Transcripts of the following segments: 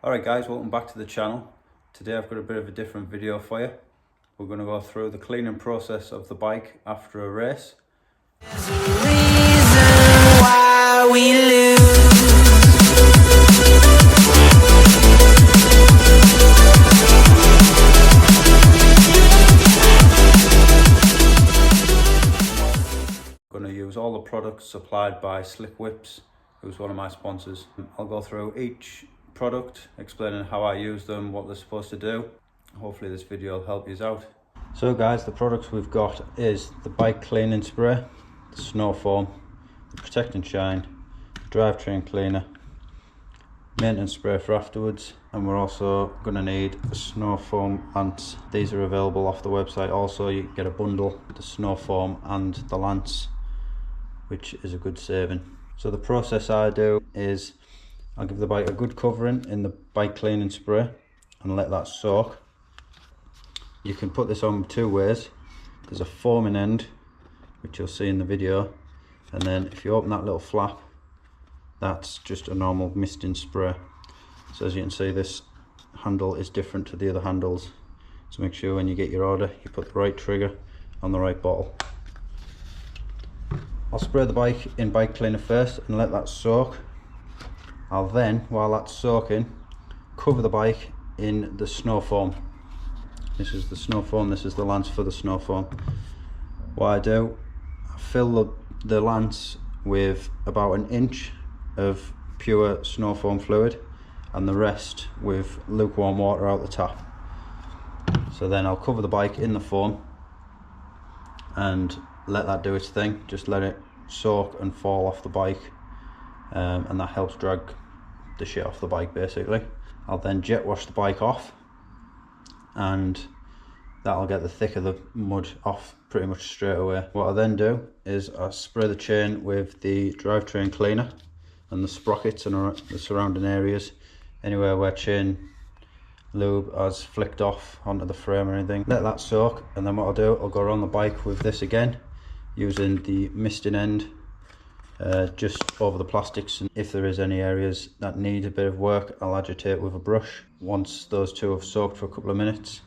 Alright guys, welcome back to the channel. Today I've got a bit of a different video for you. We're going to go through the cleaning process of the bike after a race. There's a reason why we lose. I'm going to use all the products supplied by Slickwhips, who's one of my sponsors. I'll go through each product, explaining how I use them, what they're supposed to do. Hopefully this video will help you out. So guys, the products we've got is the bike cleaning spray, the snow foam, the protect and shine, the drivetrain cleaner, maintenance spray for afterwards, and we're also going to need the snow foam lance. These are available off the website. Also you get a bundle with the snow foam and the lance, which is a good saving. So the process I do is I'll give the bike a good covering in the bike cleaning spray and let that soak. You can put this on two ways. There's a foaming end, which you'll see in the video, and then if you open that little flap, that's just a normal misting spray. So as you can see, this handle is different to the other handles, so make sure when you get your order you put the right trigger on the right bottle. I'll spray the bike in bike cleaner first and let that soak. I'll then, while that's soaking, cover the bike in the snow foam. This is the snow foam, this is the lance for the snow foam. What I do, I fill the lance with about an inch of pure snow foam fluid and the rest with lukewarm water out the tap. So then I'll cover the bike in the foam and let that do its thing. Just let it soak and fall off the bike, and that helps drag the shit off the bike basically. I'll then jet wash the bike off, and that'll get the thick of the mud off pretty much straight away. What I then do is I spray the chain with the drivetrain cleaner and the sprockets and the surrounding areas, anywhere where chain lube has flicked off onto the frame or anything. Let that soak, and then what I'll do, I'll go around the bike with this again, using the misting end just over the plastics, and if there is any areas that need a bit of work, I'll agitate with a brush. Once those two have soaked for a couple of minutes,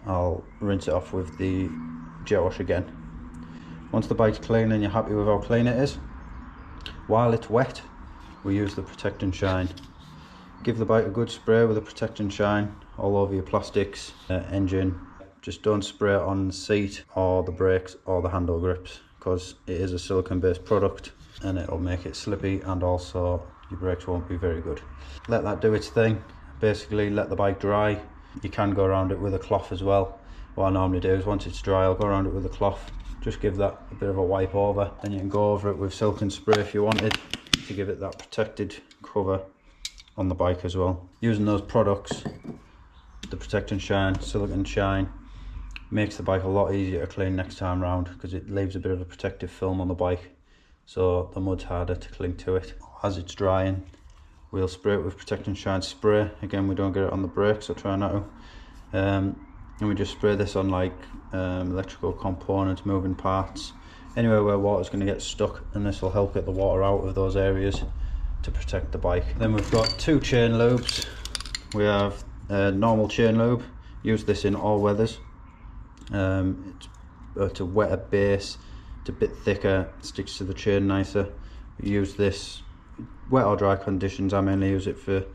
I'll rinse it off with the jet wash again. Once the bike's clean and you're happy with how clean it is, while it's wet, we use the protect and shine. Give the bike a good spray with the protect and shine all over your plastics, engine. Just don't spray it on the seat or the brakes or the handle grips, because it is a silicone based product and it'll make it slippy, and also your brakes won't be very good. Let that do its thing. Basically let the bike dry. You can go around it with a cloth as well. What I normally do is once it's dry, I'll go around it with a cloth, just give that a bit of a wipe over, then you can go over it with silicone spray if you wanted to give it that protected cover on the bike as well. Using those products, the protect and shine, silicone shine, makes the bike a lot easier to clean next time round, because it leaves a bit of a protective film on the bike, so the mud's harder to cling to it. As it's drying, we'll spray it with protect and shine spray. Again, we don't get it on the brakes, so try not to. And we just spray this on like electrical components, moving parts, anywhere where water's going to get stuck, and this will help get the water out of those areas to protect the bike. Then we've got two chain lubes. We have normal chain lube. Use this in all weathers. It's a wetter base, it's a bit thicker, it sticks to the chain nicer. We use this wet or dry conditions. I mainly use it for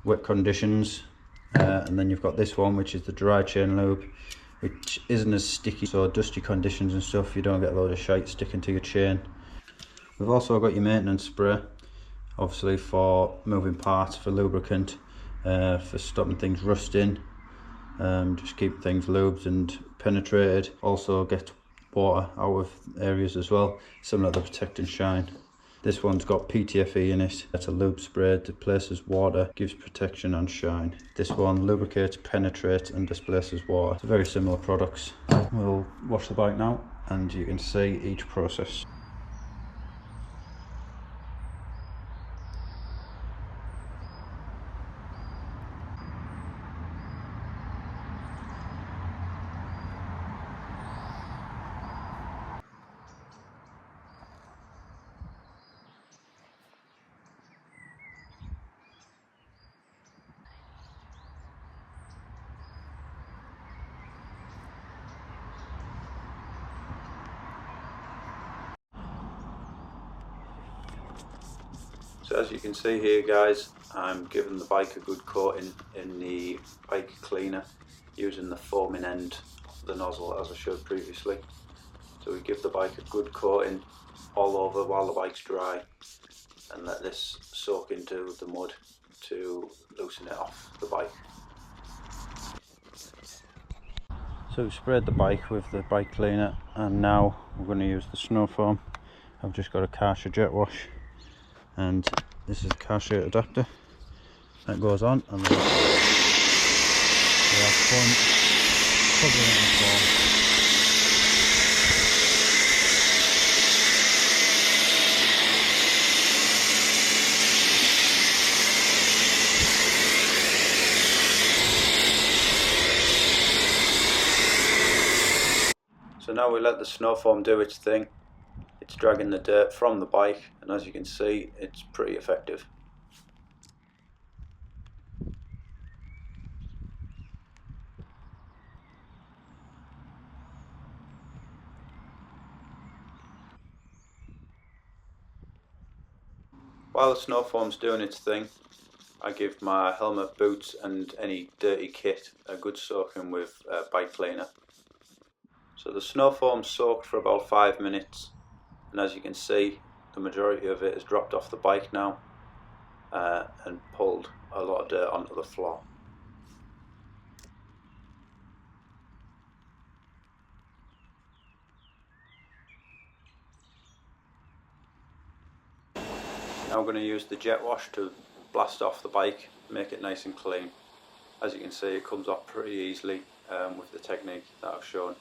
wet conditions. And then you've got this one, which is the dry chain lube, which isn't as sticky, so dusty conditions and stuff, you don't get a load of shite sticking to your chain. We've also got your maintenance spray, obviously for moving parts, for lubricant, for stopping things rusting, just keep things lubed and penetrated. Also get water out of areas as well, similar to the protect and shine. This one's got PTFE in it. It's a lube spray, displaces water, gives protection and shine. This one lubricates, penetrates and displaces water. It's very similar products. We'll wash the bike now and you can see each process. So as you can see here guys, I'm giving the bike a good coating in the bike cleaner using the foaming end of the nozzle as I showed previously. So we give the bike a good coating all over while the bike's dry and let this soak into the mud to loosen it off the bike. So we've sprayed the bike with the bike cleaner and now we're going to use the snow foam. I've just got a Karcher jet wash and this is a Karcher adapter that goes on, and then we have fun covering it in foam. So now we let the snow foam do its thing. It's dragging the dirt from the bike, and as you can see, it's pretty effective. While the snow foam's doing its thing, I give my helmet, boots and any dirty kit a good soaking with bike cleaner. So the snow foam's soaked for about 5 minutes, and as you can see, the majority of it has dropped off the bike now and pulled a lot of dirt onto the floor. Now we're going to use the jet wash to blast off the bike, make it nice and clean. As you can see, it comes off pretty easily with the technique that I've shown.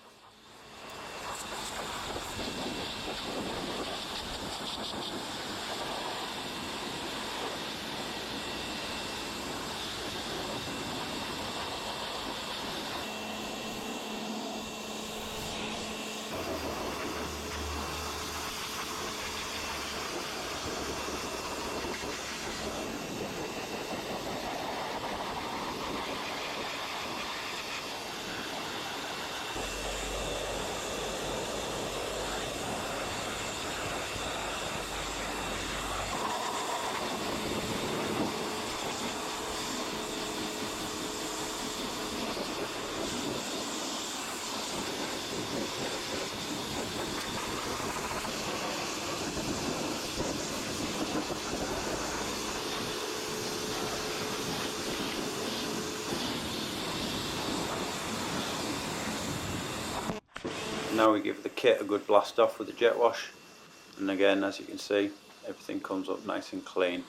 Now we give the kit a good blast off with the jet wash, and again, as you can see, everything comes up nice and clean.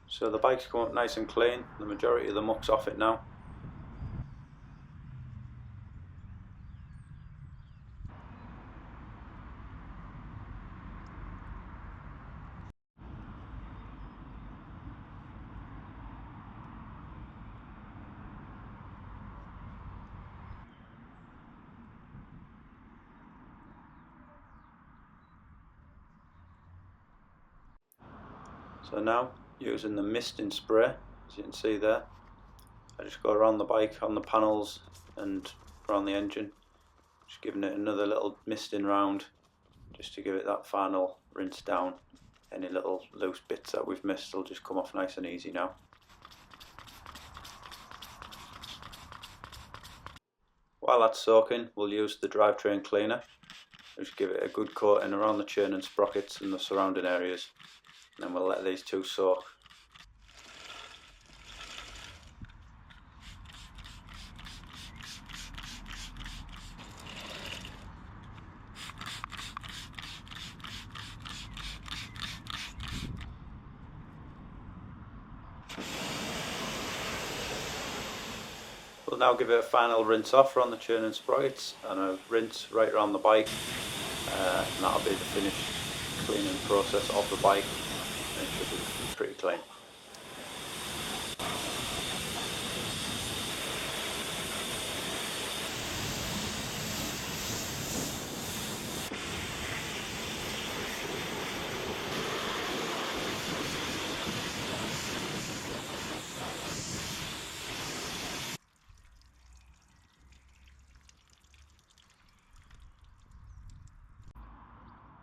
So the bike's come up nice and clean, the majority of the muck's off it now. So now, using the misting spray, as you can see there, I just go around the bike, on the panels and around the engine, just giving it another little misting round, just to give it that final rinse down. Any little loose bits that we've missed will just come off nice and easy now. While that's soaking, we'll use the drivetrain cleaner. Just give it a good coating around the chain and sprockets and the surrounding areas. And then we'll let these two soak. We'll now give it a final rinse off around the chain and sprockets and a rinse right around the bike, and that'll be the finished cleaning process of the bike. It should be pretty clean.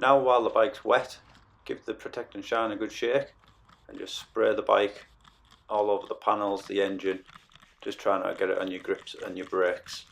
Now while the bike's wet, give the Protect and Shine a good shake and just spray the bike all over the panels, the engine, just trying to get it on your grips and your brakes.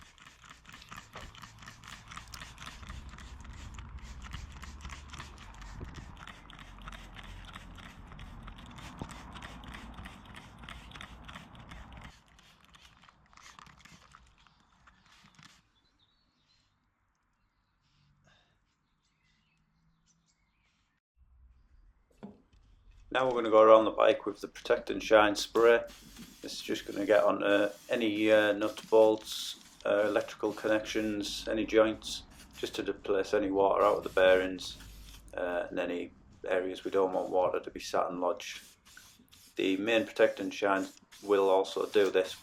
Now we're going to go around the bike with the Protect and Shine spray. This is just going to get on any nuts, bolts, electrical connections, any joints, just to displace any water out of the bearings and any areas we don't want water to be sat and lodged. The main Protect and Shine will also do this.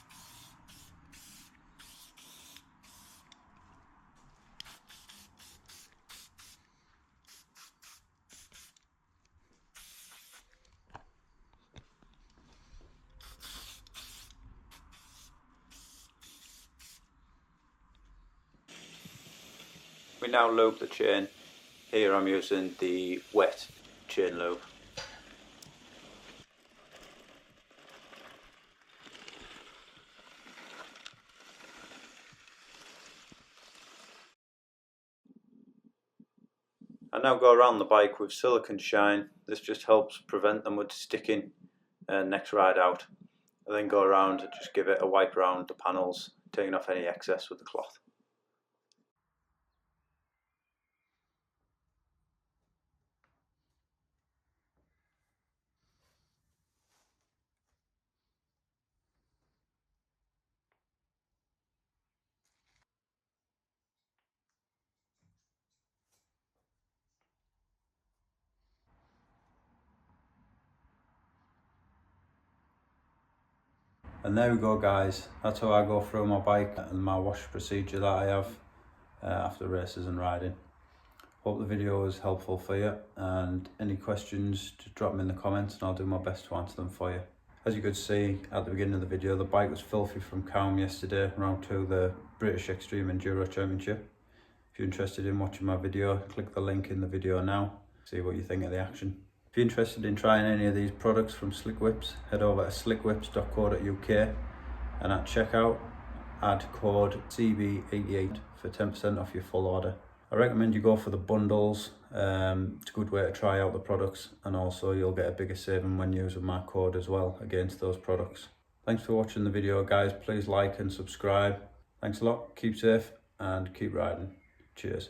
We now lube the chain. Here I'm using the wet chain lube. I now go around the bike with silicone shine. This just helps prevent the mud sticking next ride out. I then go around and just give it a wipe around the panels, taking off any excess with the cloth. And there we go guys, that's how I go through my bike and my wash procedure that I have after races and riding. Hope the video was helpful for you, and any questions just drop them in the comments and I'll do my best to answer them for you. As you could see at the beginning of the video, the bike was filthy from Calm yesterday, round 2 the British Extreme Enduro Championship. If you're interested in watching my video, click the link in the video now, see what you think of the action. If you're interested in trying any of these products from Slickwhips, head over to slickwhips.co.uk and at checkout add code CB88 for 10% off your full order. I recommend you go for the bundles. It's a good way to try out the products, and also you'll get a bigger saving when using my code as well against those products. Thanks for watching the video guys, please like and subscribe. Thanks a lot, keep safe and keep riding. Cheers.